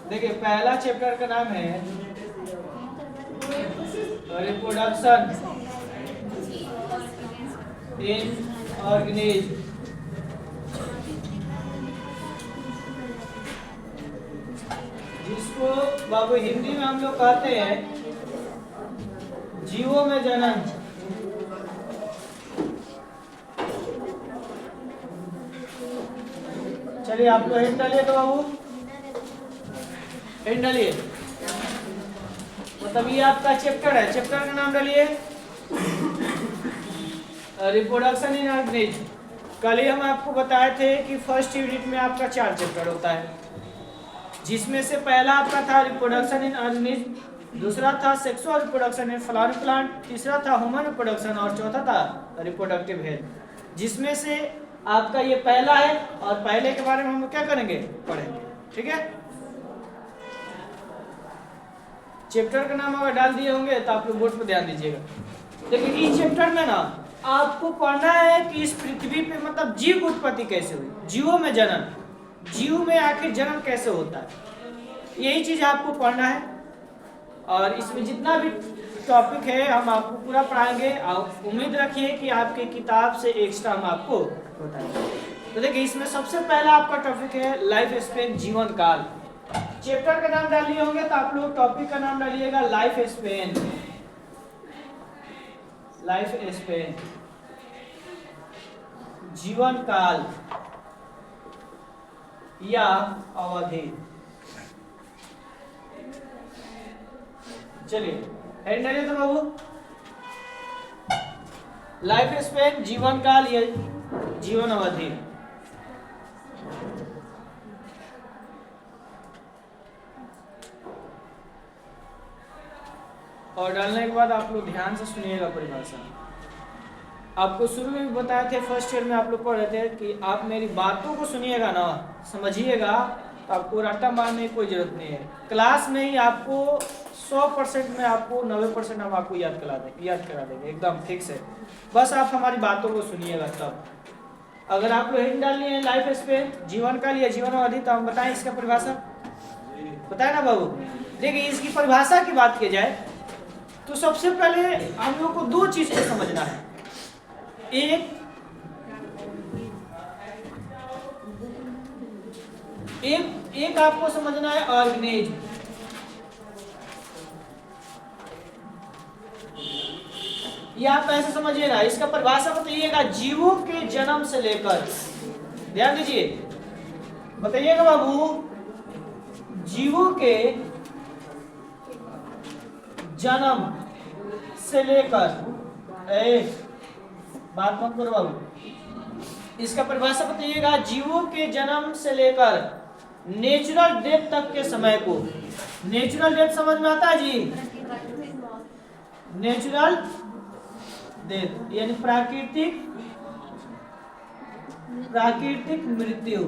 देखिए पहला चैप्टर का नाम है रिप्रोडक्शन इन ऑर्गेनिज्म। जिसको बाबू हिंदी में हम लोग कहते हैं जीवों में जन्म। चलिए आप लोग हेड डालिए तो बाबू हेड डालिए। मतलब ये आपका चैप्टर है, चैप्टर का नाम डालिए रिप्रोडक्शन इन ऑर्गेनिज्म। कल ही हम आपको बताए थे कि फर्स्ट यूनिट में आपका 4 चैप्टर होता है, जिसमें से पहला आपका था रिप्रोडक्शन इन ऑर्गेनिज्म, दूसरा था sexual reproduction in flowering plant, तीसरा था ह्यूमन रिप्रोडक्शन और चौथा था रिप्रोडक्टिव हेल्थ। जिसमें से आपका ये पहला है और पहले के बारे में हम क्या करेंगे, पढ़ेंगे। ठीक है, चैप्टर का नाम अगर डाल दिए होंगे तो आप लोग बोर्ड पर ध्यान दीजिएगा। लेकिन इस चैप्टर में ना आपको पढ़ना है कि इस पृथ्वी पे मतलब जीव की उत्पत्ति कैसे हुई, जीवों में जन्म, जीव में आखिर जन्म कैसे होता है, यही चीज आपको पढ़ना है। और इसमें जितना भी टॉपिक है हम आपको पूरा पढ़ाएंगे और उम्मीद रखिए कि आपके किताब से एक्स्ट्रा हम आपको बताएंगे। तो देखिए इसमें सबसे पहला आपका टॉपिक है लाइफ स्पेन, जीवन काल। चैप्टर का नाम डालिए होंगे तो आप लोग टॉपिक का नाम डालिएगा लाइफ स्पेन, लाइफ स्पेन जीवन काल या अवधि। चलिए हेड डालिए तो बाबू लाइफ स्पेन, जीवन काल या जीवन अवधि। और डालने के बाद आप लोग ध्यान से सुनिएगा परिभाषा। आपको शुरू में भी बताए थे, फर्स्ट ईयर में आप लोग पढ़ रहे थे कि आप मेरी बातों को सुनिएगा ना, समझिएगा, तो आपको रट्टा मारने की कोई जरूरत नहीं है। क्लास में ही आपको 100% में आपको 90% हम आपको याद करा देंगे एकदम फिक्स है। बस आप हमारी बातों को सुनिएगा तब। अगर आप लोग हेड डाल लिए लाइफ स्पेन, जीवन काल या जीवन अवधि, तो हम बताएं इसका परिभाषा, बताए ना बाबू। देखिए इसकी परिभाषा की बात की जाए तो सबसे पहले हम लोग को 2 चीज को समझना है। एक आपको समझना है ऑर्गेनिज्म, ये आप ऐसे समझिएगा। इसका परिभाषा बताइएगा जीवों के जन्म से लेकर, ध्यान दीजिए, बताइएगा बाबू, जीवों के जन्म से लेकर, बात मत करो बाबू, इसका परिभाषा बताइएगा जीवों के जन्म से लेकर नेचुरल डेथ तक के समय को। नेचुरल डेथ समझ में आता है जी, नेचुरल डेथ यानी प्राकृतिक मृत्यु।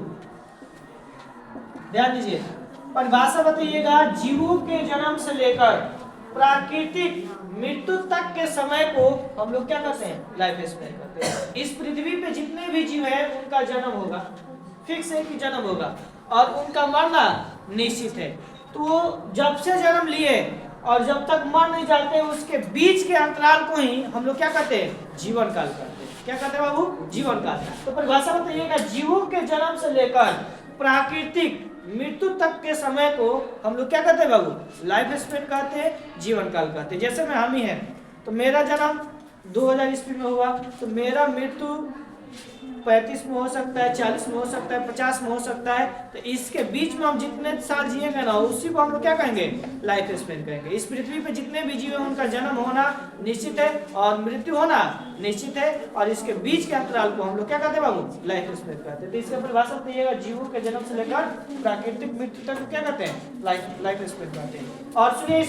ध्यान दीजिए, परिभाषा बताइएगा जीवों के जन्म से लेकर प्राकृतिक मृत्यु तक के समय को हम लोग क्या करते हैं, लाइफ स्पेन करते हैं। इस पृथ्वी पे जितने भी जीव हैं उनका जन्म होगा, फिक्स है कि जन्म होगा, और उनका मरना निश्चित है। तो जब से जन्म लिए और जब तक मर नहीं जाते उसके बीच के अंतराल को ही हम लोग क्या कहते हैं, जीवन काल कहते हैं। क्या कहते हैं बाबू, जीवन काल। तो परिभाषा बताइएगा जीवों के जन्म से लेकर प्राकृतिक मृत्यु तक के समय को हम लोग क्या कहते हैं बाबू, लाइफ स्पेन कहते हैं, जीवन काल कहते हैं। जैसे में हम ही हैं, तो मेरा जन्म 2000 ईस्वी में हुआ, तो मेरा मृत्यु 35 में हो सकता है, 40 में हो सकता है, 50 में हो सकता है। तो इसके बीच में हम जितने साल जिएंगे ना उसी को हम लोग क्या कहेंगे, लाइफ स्पेन कहेंगे। इस पृथ्वी पे जितने भी जीव हैं उनका जन्म होना निश्चित है और मृत्यु होना निश्चित है, और इसके बीच के अंतराल को हम लोग क्या कहते हैं बाबू, लाइफ स्पेन कहते हैं। तो इसका परिभाषा बताइएगा जीवों के जन्म से लेकर प्राकृतिक मृत्यु तक क्या कहते हैं, लाइफ स्पेन कहते हैं। और सुनिए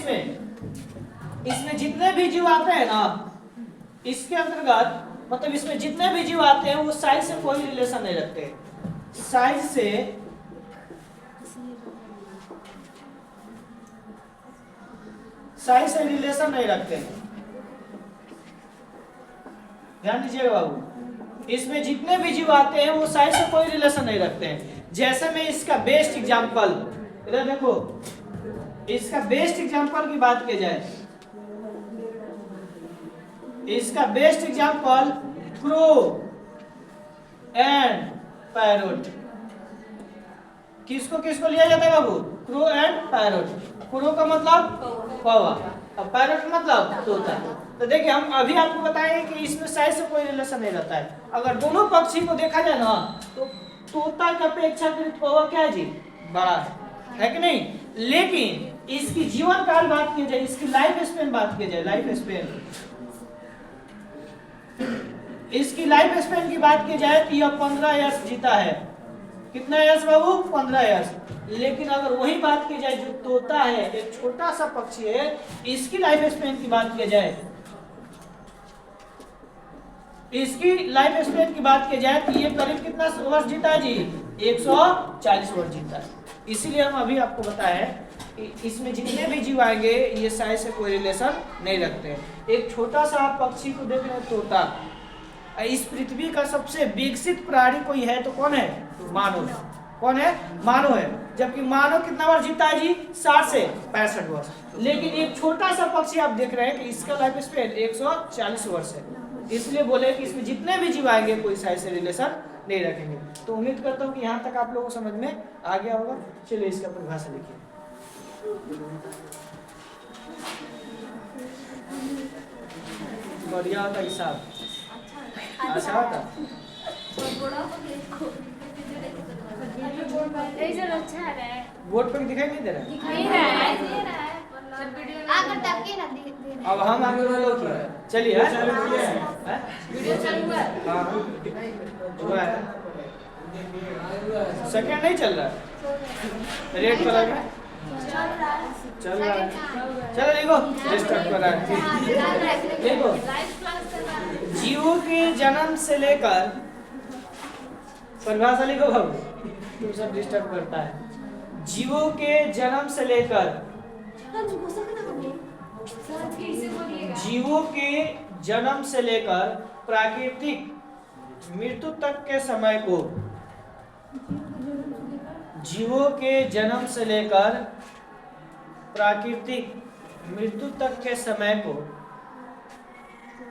इसमें जितने भी जीव आते हैं ना, इसके अंतर्गत मतलब इसमें जितने भी जीव आते हैं वो साइज से कोई रिलेशन नहीं रखते, साइज से रिलेशन नहीं रखते। ध्यान दीजिएगा बाबू, इसमें जितने भी जीव आते हैं वो साइज से कोई रिलेशन नहीं रखते हैं। जैसे में इसका बेस्ट एग्जांपल इधर देखो, इसका बेस्ट एग्जांपल की बात की जाए, इसका best example crow and parrot. किसको किसको लिया जाता है बाबू? Crow and parrot. क्रो का मतलब कौवा और पैरोट का मतलब तोता। तो देखिए हम अभी आपको बताएं कि इसमें साइज से कोई रिलेशन नहीं रहता है। अगर दोनों पक्षी को देखा जाए ना तो तोता की अपेक्षाकृत कौवा क्या है जी? बड़ा है कि नहीं? लेकिन इसकी जीवन काल बात की जाए, इसकी लाइफ स्पेन बात की जाए, लाइफ स्पेन, इसकी लाइफ स्पेन की बात की जाए तो यह 15 इयर्स जीता है। कितना इयर्स बाबू? 15 इयर्स। लेकिन अगर वही बात की जाए जो तोता है, एक छोटा सा पक्षी है, इसकी लाइफ स्पेन की बात की जाए, इसकी लाइफ स्पेन की बात की जाए तो ये करीब कितना वर्ष जीता है जी? 140 वर्ष जीता है। इसीलिए हम अभी आपको बताया कि इसमें जितने भी जीव आएंगे ये साइज से कोई रिलेशन नहीं रखते हैं। एक छोटा सा आप पक्षी को देख रहे हैं, तोता। इस पृथ्वी का सबसे विकसित प्राणी कोई है तो कौन है? मानव है। कौन है? मानव है। जबकि मानव कितना वर्ष जीता है जी? 60 से 65 वर्ष। लेकिन एक छोटा सा पक्षी आप देख रहे हैं कि इसका लाइफ स्पेन 140 वर्ष है। इसलिए बोले कि इसमें जितने भी जीव आएंगे कोई साइज से रिलेशन नहीं रखेंगे। तो उम्मीद करता हूँ कि यहाँ तक आप लोगों को समझ में आ गया होगा। चलिए इसका परिभाषा लिखिए। बढ़िया होता हिसाब, अच्छा होता। बोर्ड पर दिखाई नहीं दे रहा है? अब हम आगे लोग चलिए सेकंड नहीं चल रहा, रेड कलर में चल रहा है। चलो देखो स्टार्ट कर रहा है। देखो जीवों के जन्म से लेकर, परिभाषा लिखो बाबू, तुम सब डिस्टर्ब करता है। जीवों के जन्म से लेकर, जीवों के जन्म से लेकर प्राकृतिक मृत्यु तक के समय को, जीवों के जन्म से लेकर प्राकृतिक मृत्यु तक के समय को,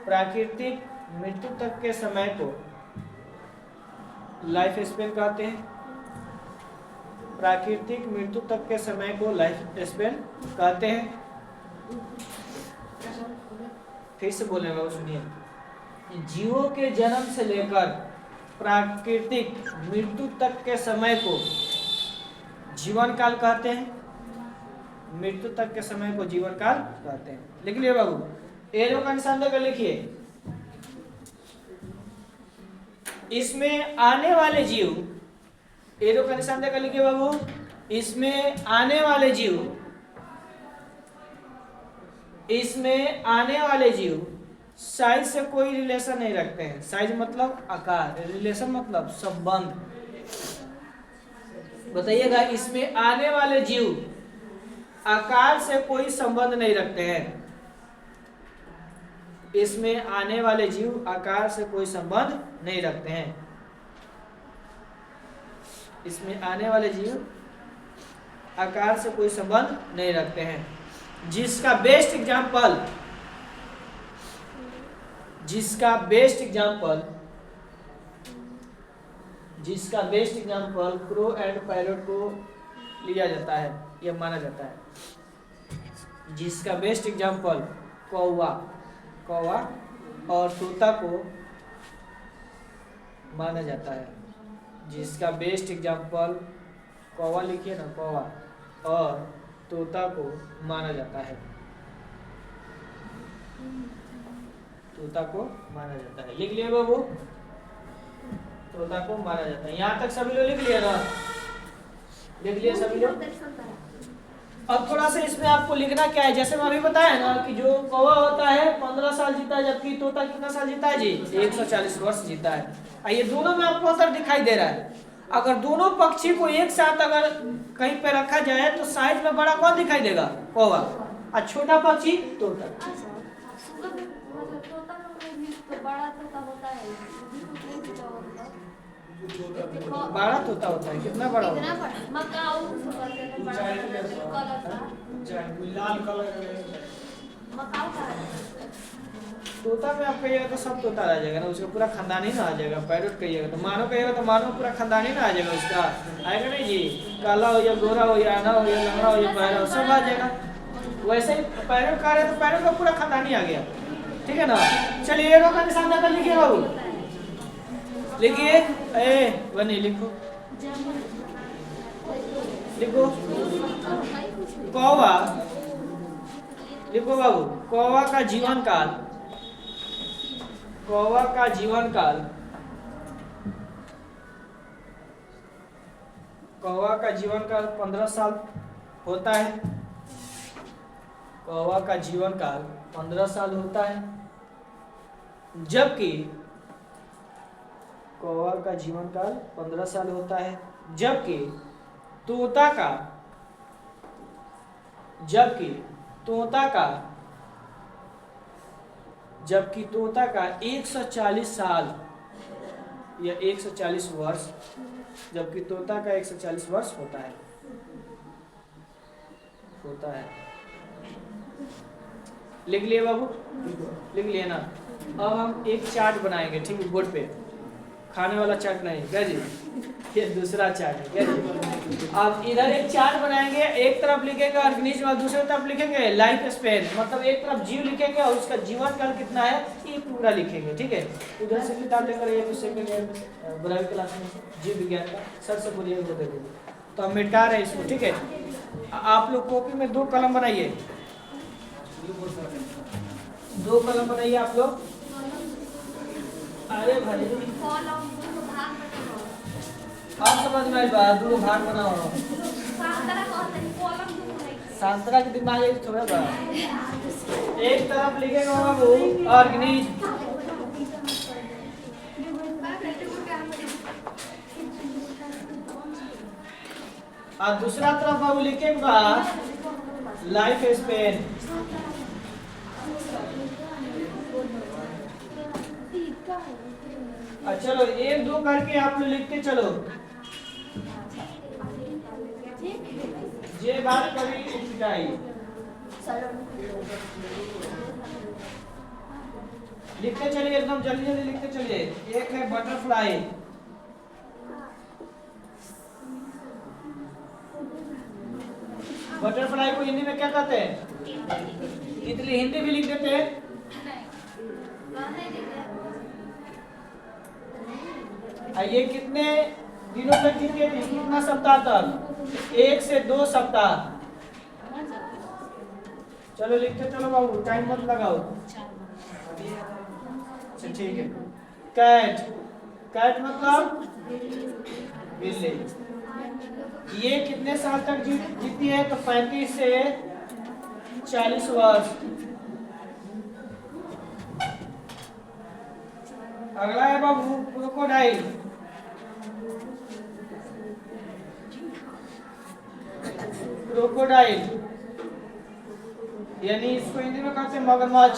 प्राकृतिक मृत्यु तक के समय को लाइफ स्पेन कहते हैं। प्राकृतिक मृत्यु तक के समय को लाइफ स्पेन कहते हैं। फिर से बोले मैं, सुनिए। जीवों के जन्म से लेकर प्राकृतिक मृत्यु तक के समय को जीवन काल कहते हैं। मृत्यु तक के समय को जीवन काल कहते हैं। लिख लिया बाबू, एरो का निशान देकर लिखिए। इसमें आने वाले जीव, एरो का निशान देकर लिखिए बाबू। इसमें आने वाले जीव, इसमें आने वाले जीव साइज से कोई रिलेशन नहीं रखते हैं। साइज मतलब आकार, रिलेशन मतलब संबंध। बताइएगा, इसमें आने वाले जीव आकार से कोई संबंध नहीं रखते हैं। इसमें आने वाले जीव आकार से कोई संबंध नहीं रखते हैं। इसमें आने वाले जीव आकार से कोई संबंध नहीं रखते हैं। जिसका बेस्ट एग्जांपल, जिसका बेस्ट एग्जांपल, जिसका best example crow and parrot को लिया जाता है, यह माना जाता है। जिसका बेस्ट एग्जांपल कौवा, कौवा और तोता को माना जाता है। जिसका बेस्ट एग्जांपल कौवा, लिखिए ना, कौवा और तोता को माना जाता है। तोता को माना जाता है। लिख लिया बाबू, तोता को माना जाता है। यहाँ तक सभी लोग लिख लिया ना? लिख लिया सभी लोग? अब थोड़ा सा इसमें आपको लिखना क्या है, जैसे मैं अभी बताया ना कि जो कौवा होता है 15 साल जीता है, जबकि तोता कितना साल जीता है जी? 140 वर्ष जीता है। ये दोनों में आपको अंतर दिखाई दे रहा है। अगर दोनों पक्षी को एक साथ अगर कहीं पे रखा जाए तो साइज में बड़ा कौन दिखाई देगा? कौवा। और छोटा पक्षी तोता। 12 तोता होता है। कितना बड़ा होता है? मकाऊ लाल कलर मकाऊ का तोता में आप कहिएगा तो सब तोता आ जाएगा ना, उसका पूरा खानदान ही ना आ जाएगा। पैरोट कहिएगा तो मानो कहिएगा तो मानो पूरा खानदान ही ना आ जाएगा उसका। आएगा नहीं जी, काला हो या गोरा हो या आना हो या लंगड़ा हो या बहरा हो, सब आ जाएगा। वैसे ही पैरोट का रहे तो पैरोट का पूरा खानदान ही आ गया। ठीक है ना। चलिए एरो का निशान दादा लिखिए बाबू, लिखिए। ए बनी लिखो, लिखो कौवा, लिखो बाबू। कौवा का जीवन काल, कौवा का जीवन काल, कौवा का जीवन काल 15 साल होता है। कौवा का जीवन काल 15 साल होता है, जबकि कौवा का जीवन काल 15 साल होता है, जबकि तोता का, जबकि तोता का 140 साल या 140 वर्ष, जबकि तोता का 140 वर्ष होता है, होता है। लिख लिए बाबू, लिख लिए ना। अब हम एक चार्ट बनाएंगे, ठीक है, बोर्ड पे। खाने वाला चार्ट नहीं, क्या जी, ये दूसरा चार्ट है, क्या जी। अब इधर एक चार्ट बनाएंगे, एक तरफ लिखेंगे ऑर्गेनिज्म और दूसरी तरफ लिखेंगे लाइफ स्पेन, मतलब एक तरफ जीव लिखेंगे और उसका जीवन काल कितना है ये पूरा लिखेंगे। ठीक है, उधर से किताब लेकर ये सेकंड ईयर 12वीं क्लास में जीव विज्ञान का सर से बोलिए वो दे देंगे। तो हम मिटा रहे हैं इसको। ठीक है, आप लोग कॉपी में 2 कलम बनाइए, 2 कलम बनाइए आप लोग। अरे भाई आप समझ में आई बात, 2 भाग बनाओ। सांतरा के दिमाग है थोड़ा बड़ा। एक तरफ लिखेगा बाबू ऑर्गेनिज्म, और दूसरा तरफ बाबू लिखेगा लाइफ स्पेन। चलो 1-2 करके आप लोग लिखते चलो। जे बात करी पिटाई, लिखते चलिए, एकदम जल्दी जल्दी लिखते चलिए। एक है बटरफ्लाई, बटरफ्लाई को हिंदी में क्या कहते हैं? तितली। हिंदी भी लिख देते हैं। ये कितने दिनों तक जीती है? कितना सप्ताह तक? 1 से 2 सप्ताह। चलो लिखते चलो बाबू, टाइम मत लगाओ। अच्छा ठीक है। कैट, कैट मतलब बिल्ली। ये कितने साल तक जीती है? तो 35 से 40 वर्ष। अगला है बाबू क्रोकोडाइल। क्रोकोडाइल यानी इसको हिंदी में कहते हैं मगरमच्छ।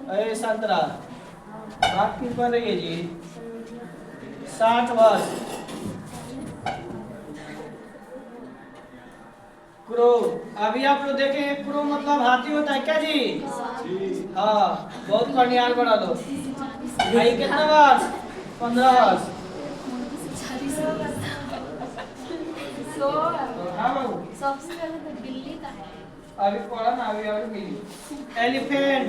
अरे संतरा बात क्यों कर रही है जी? 60 वर्ष। क्रो, अभी आप लोग देखें क्रो मतलब हाथी होता है, क्या जी? हाँ, बहुत कन्याल बना दो। भाई कितना वर्ष? 15 वर्ष। हाँ बाबू, सबसे पहले तो बिल्ली का है। अभी पढ़ा ना, अभी और बिल्ली। एलिफेंट,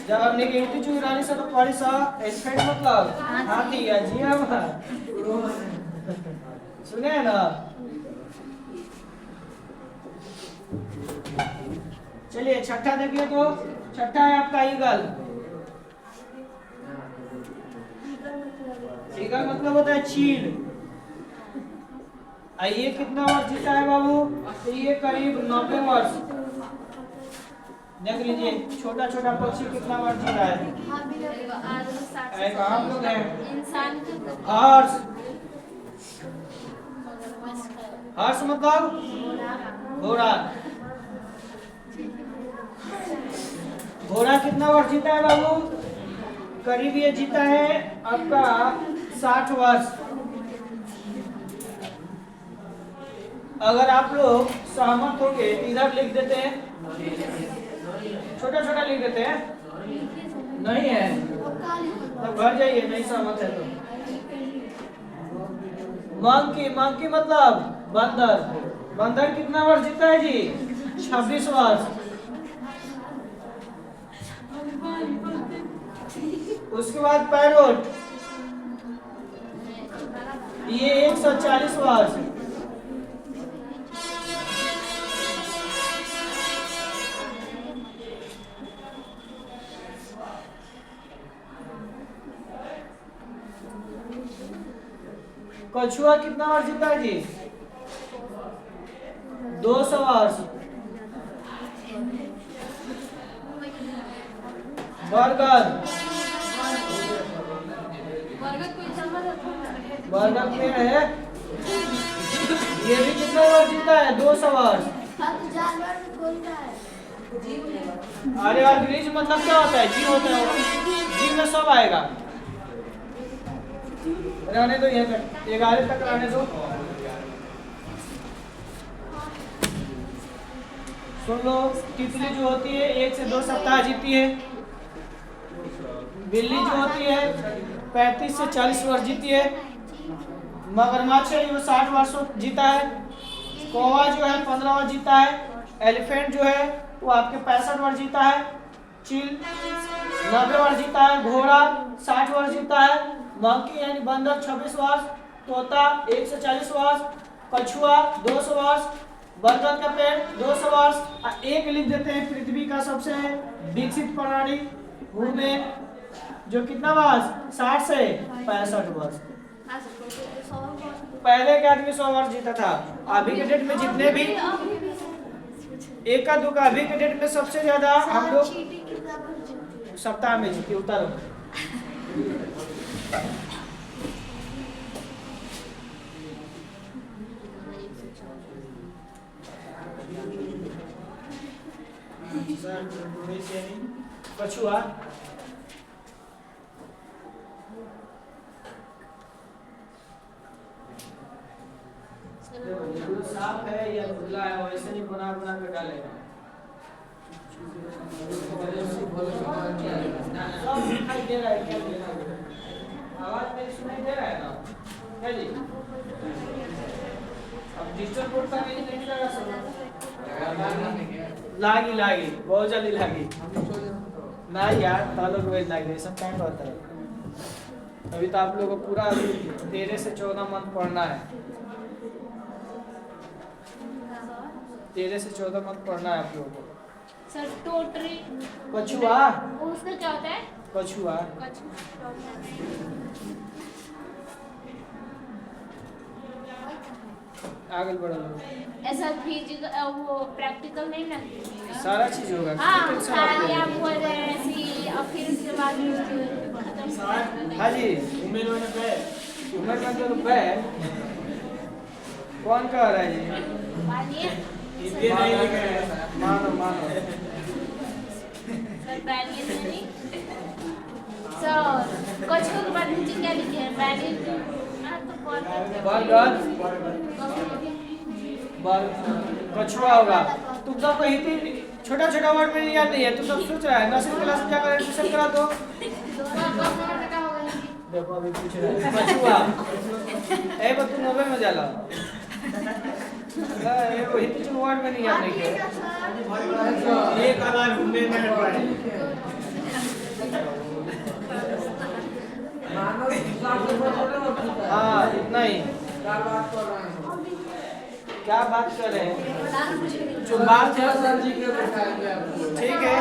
जब हमने की हिंदी चुरानी से तो पढ़ी सा। एलिफेंट मतलब हाथी या जी। हम सुने ना। चलिए छठा देखिए, तो छठा है आपका ईगल। ईगल मतलब होता है चील। ये कितना वर्ष जीता है बाबू? तो ये करीब 90 वर्ष। देख लीजिए छोटा छोटा पक्षी कितना वर्ष जीता है। कहाँ लोग हैं? हर्ष, हर्ष मतलब घोड़ा। घोड़ा कितना वर्ष जीता है बाबू? करीब ये जीता है आपका 60 वर्ष। अगर आप लोग सहमत हो गए तो इधर लिख देते हैं, छोटा छोटा लिख देते हैं। नहीं है तो घर जाइए, नहीं सहमत है तो। मंकी, मंकी मतलब बंदर। बंदर कितना वर्ष जीता है जी? 26 वर्ष। उसके बाद पैरोट, ये 140 वर्ष। कछुआ कितना वर्ष जीता है जी? 200 वर्ष। बरगद, बरगद पेड़ है, ये भी कितना वर्ष जीता है? 200 वर्ष। अरे यार ग्रीज मतलब क्या होता है? जी होता है, जी में सब आएगा। रहने दो, ये 11 तक रहने दो। सुन लो, तितली जो होती है 1 से 2 सप्ताह जीती है। बिल्ली जो होती है 35 से 40 वर्ष जीती है। मगरमच्छ है वो 60 वर्ष जीता है। कौवा जो है 15 वर्ष जीता है। एलिफेंट जो है वो आपके 65 वर्ष जीता है। चील 90 वर्ष जीता है। घोड़ा 60 वर्ष जीता है। मंकी यानी बंदर 26 वर्ष। तोता 140 वर्ष। कछुआ 200 वर्ष। बरगद का पेड़ 200 वर्ष। एक लिख देते हैं पृथ्वी का सबसे विकसित प्राणी ह्यूमन, जो कितना वर्ष? 60 से 65 वर्ष। पहले के आदमी 100 वर्ष जीता था। अभी के डेट में जितने भी एक का दुका, अभी के डेट में सबसे ज्यादा हम लोग सप्ताह में जीते। उतारो कछुआ साफ है या खुला है, वैसे नहीं बना बना के डालेगा। सब दिखाई दे रहा है, क्या दे रहा है? आवाज मेरी सुनाई दे रहा है ना? क्या जी? अब डिजिटल बोर्ड पर नहीं लगा सब। लागी लागी बहुत जल्दी लागी ना यार, तालो रोज लागी सब टाइम होता है। अभी तो आप लोगों को पूरा 13 से 14 मंथ पढ़ना है। 13 से 14 मंथ पढ़ना है आप लोगों को। सर टोटरी कछुआ, उसका क्या होता है? कछुआ आगे बढ़ो। ऐसा फिजिकल वो प्रैक्टिकल नहीं ना, सारा चीज होगा। हाँ सारी आप बोल रहे हैं ऐसी, और फिर उसके बाद खत्म। हाँ जी, उम्र में तो रुपए कौन कह रहा है जी? मानो मानो सर बैरियर से नहीं सर, कछुआ के बाद नीचे क्या लिखे हैं? बैरियर कछुआ होगा। तुम सबको हिंदी छोटा छोटा वर्ड में याद नहीं है, तुम सब सोच रहा है नर्सरी क्लास में जाकर एडमिशन करा दो। देखो अभी पूछ रहा है कछुआ ए बस तुम मोबाइल में जाला ये को हिंदी जो वर्ड में नहीं याद नहीं है। एक आधार घूमने में हाँ इतना ही। क्या बात कर रहे हैं? जो बात है ठीक है।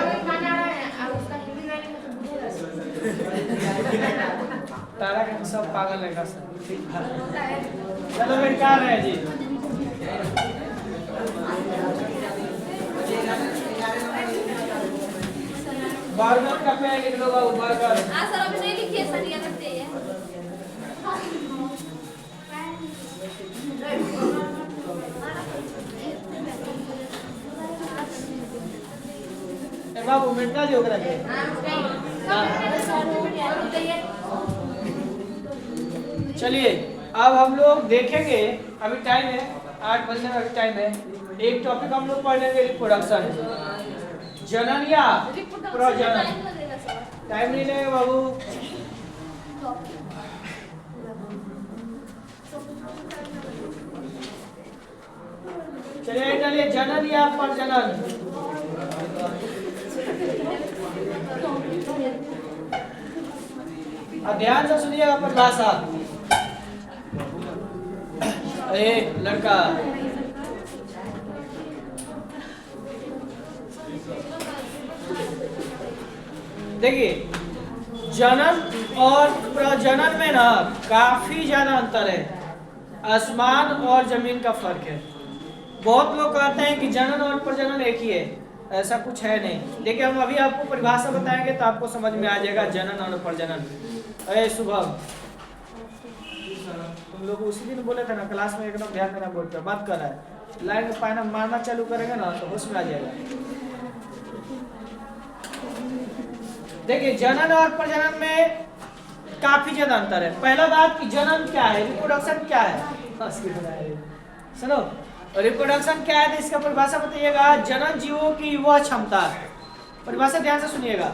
तारा के सब पागल है। चलो फिर क्या रहे जी? बरगद का पेड़ लिख लो बाबू। बरगद सर अभी नहीं लिखिए सर, ये रखते हैं। बाबू मिटना जो करा के चलिए अब हम लोग देखेंगे, अभी टाइम है 8 बजने का टाइम है। एक टॉपिक हम लोग पढ़ लेंगे रिप्रोडक्शन, जनन या प्रजनन। टाइम नहीं लगेगा बाबू। चलिए चलिए, जनन या प्रजनन। अब ध्यान से सुनिएगा परिभाषा। अरे लड़का, देखिए जनन और प्रजनन में ना काफी ज्यादा अंतर है, आसमान और जमीन का फर्क है। बहुत लोग कहते हैं कि जनन और प्रजनन एक ही है, ऐसा कुछ है नहीं। देखिए हम अभी आपको परिभाषा बताएंगे तो आपको समझ में आ जाएगा जनन और प्रजनन। अरे शुभम, तुम लोग उसी दिन बोले थे ना क्लास में एकदम ध्यान देना, बोल पे बात कर रहा है, लाइन में पाना मारना चालू करेंगे ना तो होश में आ जाएगा। देखिए जनन और प्रजनन में काफी ज्यादा अंतर है। पहला बात कि जनन क्या है, रिप्रोडक्शन क्या है। सुनो, रिप्रोडक्शन क्या है तो इसका परिभाषा बताइएगा। जनन जीवों की वह क्षमता, परिभाषा ध्यान से सुनिएगा।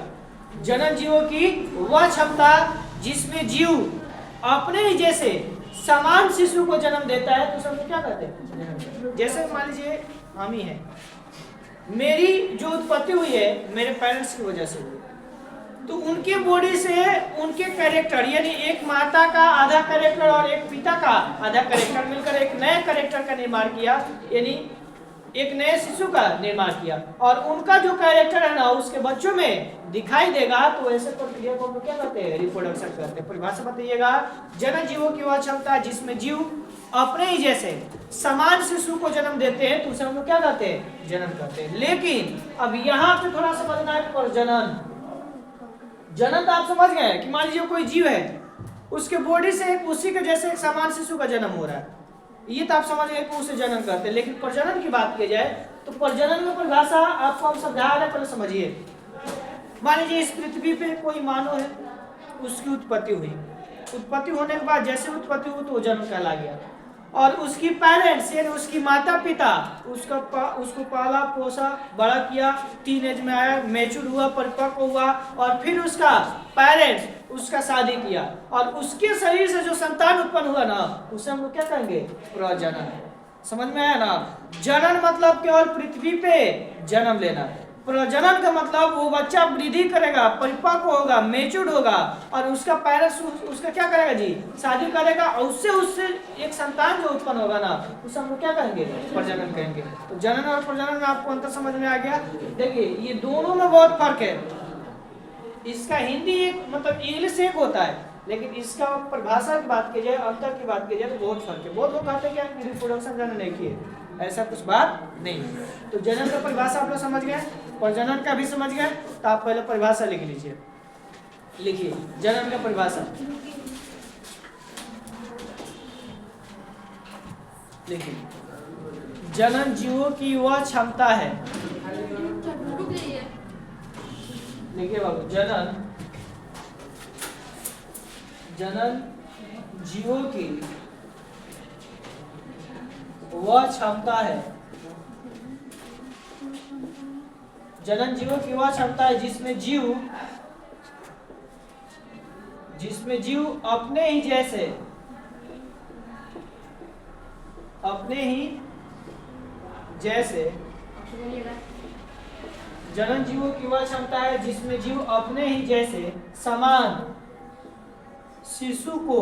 जनन जीवों की वह क्षमता जिसमें जीव अपने ही जैसे समान शिशु को जन्म देता है, तो सब क्या कहते हैं। जैसे मान लीजिए हम ही हैं, मेरी जो उत्पत्ति हुई है मेरे पेरेंट्स की वजह से हुई, तो उनके बॉडी से उनके कैरेक्टर, यानी एक माता का आधा कैरेक्टर और एक पिता का आधा कैरेक्टर मिलकर एक नए कैरेक्टर का निर्माण किया, यानी एक नए शिशु का निर्माण किया, और उनका जो कैरेक्टर है ना उसके बच्चों में दिखाई देगा। तो ऐसे प्रक्रिया को हम लोग क्या कहते हैं, रिप्रोडक्शन करते हैं। परिभाषा बताइएगा। जनन जीवों की वह क्षमता जिसमें जीव अपने ही जैसे समान शिशु को जन्म देते हैं, तो उसे हम लोग क्या कहते हैं, जनन कहते हैं। लेकिन अब यहाँ पे थोड़ा समझना है प्रजनन। जनन तो आप समझ गए कि मान लीजिए कोई जीव है, उसके बॉडी से उसी के जैसे एक समान शिशु का जन्म हो रहा है, ये तो आप समझ गए कि उसे जनन करते हैं। लेकिन प्रजनन की बात की जाए तो प्रजनन में परिभाषा आपको हम समझा रहे हैं, पहले समझिए। मान लीजिए इस पृथ्वी पे कोई मानव है, उसकी उत्पत्ति हुई, उत्पत्ति होने के बाद जैसे उत्पत्ति हुई तो वो जन्म कहला गया, और उसकी पेरेंट्स यानी उसकी माता पिता उसको पाला पोसा बड़ा किया, टीन एज में आया, मैच्योर हुआ, परिपक्व हुआ, और फिर उसका पेरेंट्स उसका शादी किया, और उसके शरीर से जो संतान उत्पन्न हुआ ना उसे हम लोग क्या कहेंगे, प्रजनन। समझ में आया ना। जनन मतलब केवल पृथ्वी पे जन्म लेना, प्रजनन का मतलब वो बच्चा वृद्धि करेगा, परिपक्व होगा, मैच्योर होगा, और उसका पेरेंट्स उसका क्या करेगा जी, शादी करेगा, और उससे एक संतान जो उत्पन्न होगा ना उसे हम लोग क्या कहेंगे, प्रजनन कहेंगे। तो जनन और प्रजनन में आपको अंतर समझ में आ गया। देखिए ये दोनों में बहुत फर्क है। इसका हिंदी एक मतलब इंग्लिश एक होता है, लेकिन इसका परिभाषा की बात की जाए, अंतर की बात की जाए तो बहुत फर्क है। बहुत लोग कहते हैं कि रिप्रोडक्शन जनन एक ही है, ऐसा कुछ बात नहीं। तो जनन का परिभाषा आप लोग समझ गए, प्रजनन का भी समझ गए, तो आप पहले परिभाषा लिख लीजिए। लिखिए जनन का परिभाषा लिखिए। जनन जीवों की वह क्षमता है, देखिए बाबू, जनन जीवों की वह क्षमता है, जनन जीवों की वह क्षमता है जिसमें जीव अपने ही जैसे जनन जीवों की वह क्षमता है जिसमें जीव अपने ही जैसे समान शिशु को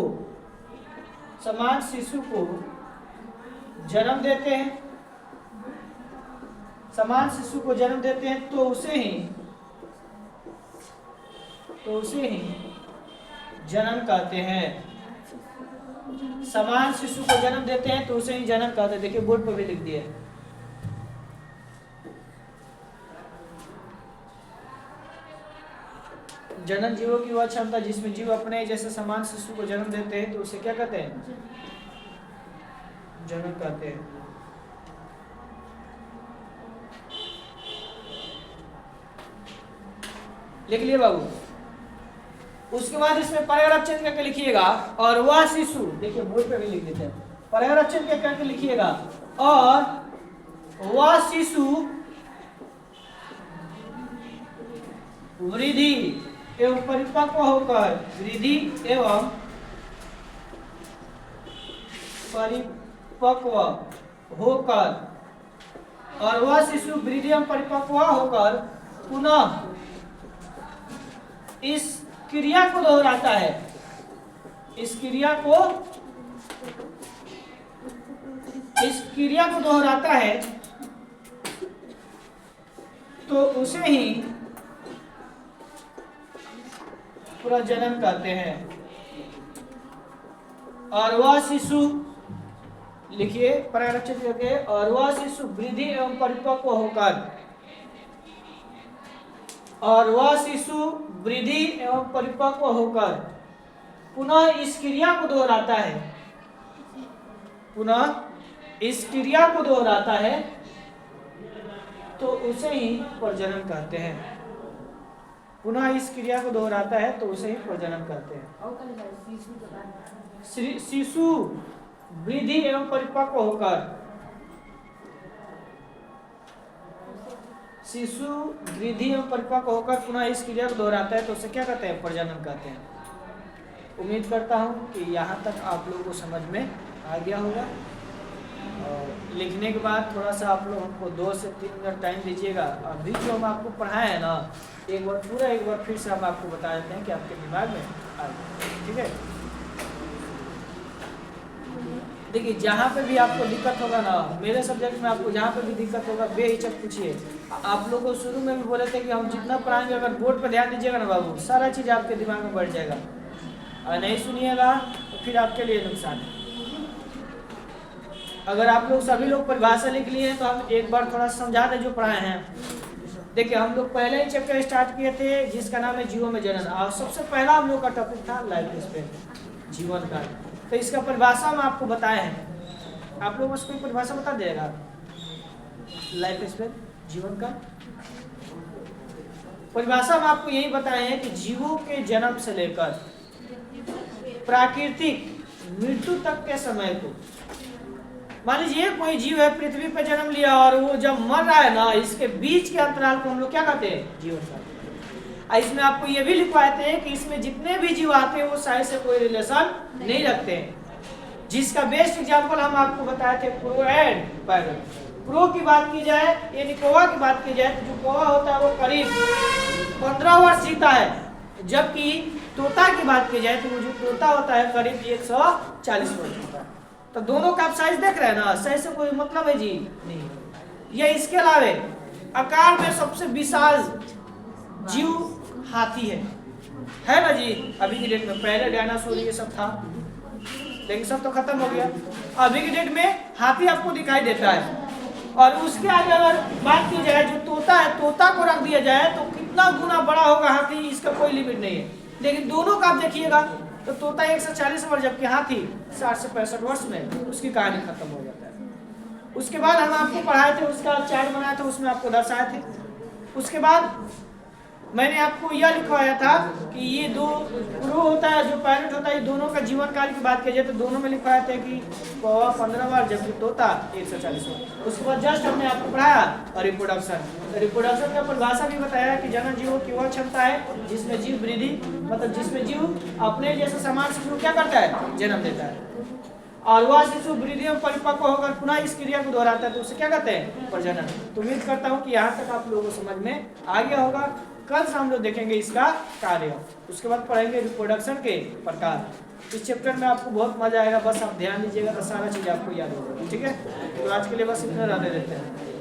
जन्म देते हैं, समान शिशु को जन्म देते हैं, तो उसे ही जनन कहते हैं। समान शिशु को जन्म देते हैं तो उसे ही जनन कहते हैं। देखिए बोर्ड पर भी लिख दिया है। जनन जीवों की वह क्षमता जिसमें जीव अपने जैसे समान शिशु को जन्म देते हैं, तो उसे क्या कहते हैं, जनन कहते हैं। लिख लिए बाबू। उसके बाद इसमें पैराग्राफ चेंज करके लिखिएगा और वह शिशु, देखिए बोर्ड पे भी लिख देते हैं, पैराग्राफ चेंज करके लिखिएगा और वह शिशु वृद्धि एवं परिपक्व होकर, वृद्धि एवं परिपक्व होकर, और वह शिशु वृद्धि एवं परिपक्व होकर पुनः इस क्रिया को दोहराता है, इस क्रिया को दोहराता है, तो उसे ही प्रजनन कहते हैं। और वह शिशु, लिखिए परिरक्षित करके, और वह शिशु वृद्धि एवं परिपक्व होकर, और वह शिशु वृद्धि एवं परिपक्व होकर पुनः इस क्रिया को दोहराता है, पुनः इस क्रिया को दोहराता है, तो उसे ही प्रजनन कहते हैं। पुनः इस क्रिया को दोहराता है तो उसे ही प्रजनन कहते हैं। शिशु वृद्धि एवं परिपक्व होकर, शिशु वृद्धि एवं परिपक्व होकर पुनः इस क्रिया को दोहराता है तो उसे क्या कहते हैं? प्रजनन कहते हैं। उम्मीद करता हूँ कि यहाँ तक आप लोगों को समझ में आ गया होगा। और लिखने के बाद थोड़ा सा आप लोग हमको 2 से 3 मिनट टाइम दीजिएगा। अभी जो हम आपको पढ़ाए हैं ना, एक बार फिर से हम आपको बता देते हैं कि आपके दिमाग में आ जाए। ठीक है, देखिए जहाँ पे भी आपको दिक्कत होगा ना, मेरे सब्जेक्ट में आपको जहाँ पे भी दिक्कत होगा बेहिचक पूछिए। आप लोगों को शुरू में भी बोले थे कि हम जितना पढ़ाएंगे अगर बोर्ड पर ध्यान दीजिएगा ना बाबू, सारा चीज़ आपके दिमाग में बढ़ जाएगा। और नहीं सुनिएगा तो फिर आपके लिए नुकसान है। अगर आप लोग सभी लोग परिभाषा लिख लिए हैं तो हम एक बार थोड़ा समझा दें जो पढ़ाए हैं। देखिए हम लोग पहले ही चैप्टर स्टार्ट किए थे जिसका नाम है जीवों में जनन, और सबसे पहला हम लोग का टॉपिक था लाइफ स्पेन, जीवन काल। तो इसका परिभाषा हम आपको बताए हैं। आप लोग उसको परिभाषा बता देगा लाइफ स्पेन, जीवन काल। परिभाषा हम आपको यही बताए हैं कि जीवों के जन्म से लेकर प्राकृतिक मृत्यु तक के समय को, मान लीजिए कोई जीव है पृथ्वी पर जन्म लिया और वो जब मर रहा है ना, इसके बीच के अंतराल को हम लोग क्या कहते हैं? जीवन काल। इसमें आपको ये भी लिखवाते हैं कि इसमें जितने भी जीव आते हैं वो साइड से कोई रिलेशन नहीं रखते हैं। जिसका बेस्ट एग्जाम्पल हम आपको बताए थे प्रो एंड पैरट। प्रो की बात की जाए यानी कौवा की बात की जाए तो जो कौवा होता है वो करीब 15 वर्ष जीता है, जबकि तोता की बात की जाए तो वो जो तोता होता है करीब 140 वर्ष होता है। तो दोनों का आप साइज देख रहे हैं ना, साइज से कोई मतलब है जी नहीं। ये इसके अलावे आकार में सबसे विशाल जीव हाथी है ना जी। अभी की डेट में, पहले डायनासोर ये सब था लेकिन सब तो खत्म हो गया। अभी की डेट में हाथी आपको दिखाई देता है। और उसके आगे अगर बात की जाए जो तोता है, तोता को रख दिया जाए तो कितना गुना बड़ा होगा हाथी, इसका कोई लिमिट नहीं है। लेकिन दोनों का आप देखिएगा तो तोता 140 वर्ष जबकि हाथी 60 से 65 वर्ष में उसकी कहानी खत्म हो जाता है। उसके बाद हम आपको पढ़ाए थे, उसका चार्ट बनाया था, उसमें आपको दर्शाए थे। उसके बाद मैंने आपको यह लिखवाया था कि ये दो प्रो होता है जो पैरट होता है, ये दोनों का जीवन काल की बात की जाए तो दोनों में लिखवाया था कि कौवा 15 बार जबकि तोता 140 बार। उसके बाद जस्ट हमने आपको पढ़ाया और रिप्रोडक्शन का परिभाषा भी बताया कि जनन जीवों की वह क्षमता है जिसमें जीव वृद्धि, मतलब जिसमें जीव अपने जैसे समान शिशु क्या करता है? जन्म देता है। और वह शिशु वृद्धि में परिपक्व होकर पुनः इस क्रिया को दोहराता है तो उसे क्या कहते हैं? प्रजनन। तो उम्मीद करता हूँ कि यहाँ तक आप लोगों को समझ में आ गया होगा। कल से हम लोग देखेंगे इसका कार्य, उसके बाद पढ़ेंगे रिप्रोडक्शन के प्रकार। इस चैप्टर में आपको बहुत मजा आएगा, बस आप ध्यान दीजिएगा तो सारा चीज़ आपको याद होगा। ठीक है, तो आज के लिए बस इतना रहने देते हैं।